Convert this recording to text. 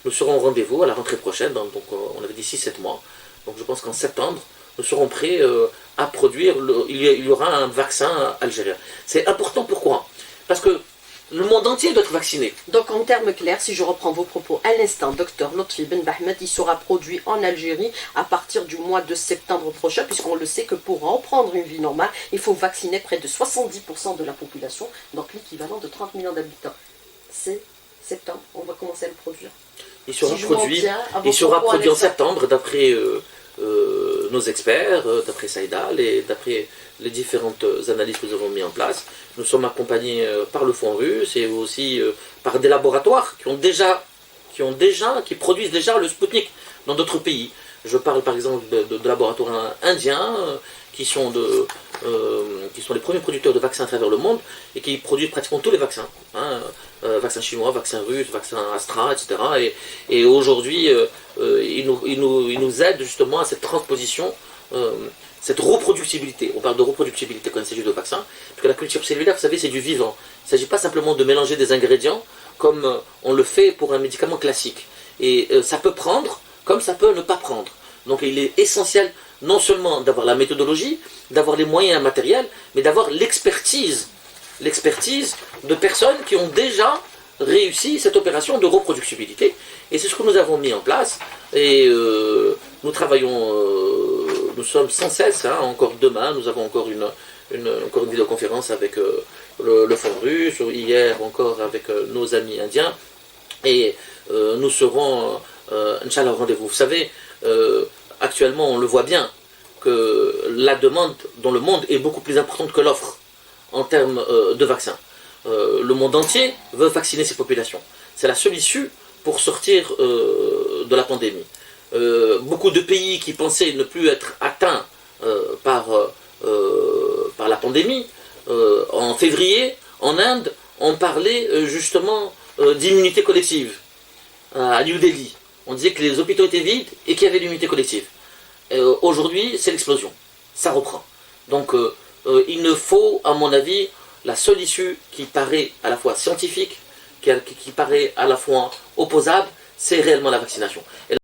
nous serons au rendez-vous à la rentrée prochaine, donc on avait dit 6-7 mois. Donc je pense qu'en septembre, nous serons prêts à produire, il y aura un vaccin algérien. C'est important, pourquoi? Parce que le monde entier doit être vacciné. Donc en termes clairs, si je reprends vos propos à l'instant, docteur Lotfi Ben Bahmed, il sera produit en Algérie à partir du mois de septembre prochain, puisqu'on le sait que pour reprendre une vie normale, il faut vacciner près de 70% de la population, donc l'équivalent de 30 millions d'habitants. C'est septembre, on va commencer à le produire. Il sera produit en septembre, d'après nos experts, d'après Saïdal et d'après les différentes analyses que nous avons mises en place. Nous sommes accompagnés par le Fonds russe et aussi par des laboratoires qui produisent déjà le Sputnik dans d'autres pays. Je parle par exemple de laboratoires indiens qui sont les premiers producteurs de vaccins à travers le monde et qui produisent pratiquement tous les vaccins. Vaccins chinois, vaccins russes, vaccins Astra, etc. Et aujourd'hui, ils nous aident justement à cette transposition, cette reproductibilité. On parle de reproductibilité quand il s'agit de vaccins, parce que la culture cellulaire, vous savez, c'est du vivant. Il ne s'agit pas simplement de mélanger des ingrédients comme on le fait pour un médicament classique. Et ça peut prendre comme ça peut ne pas prendre. Donc il est essentiel non seulement d'avoir la méthodologie, d'avoir les moyens matériels, mais d'avoir l'expertise de personnes qui ont déjà réussi cette opération de reproductibilité. Et c'est ce que nous avons mis en place. Et nous travaillons, nous sommes sans cesse, encore demain, nous avons encore une vidéoconférence avec le Fonds russe, hier encore avec nos amis indiens. Et nous serons, Inch'Allah, au rendez-vous. Vous savez, actuellement, on le voit bien, que la demande dans le monde est beaucoup plus importante que l'offre en termes de vaccins. Le monde entier veut vacciner ses populations. C'est la seule issue pour sortir de la pandémie. Beaucoup de pays qui pensaient ne plus être atteints par la pandémie, en février, en Inde, on parlait justement d'immunité collective. À New Delhi, on disait que les hôpitaux étaient vides et qu'il y avait l'immunité collective. Aujourd'hui, c'est l'explosion. Ça reprend. Donc, il ne faut, à mon avis, la seule issue qui paraît à la fois scientifique, qui paraît à la fois opposable, c'est réellement la vaccination.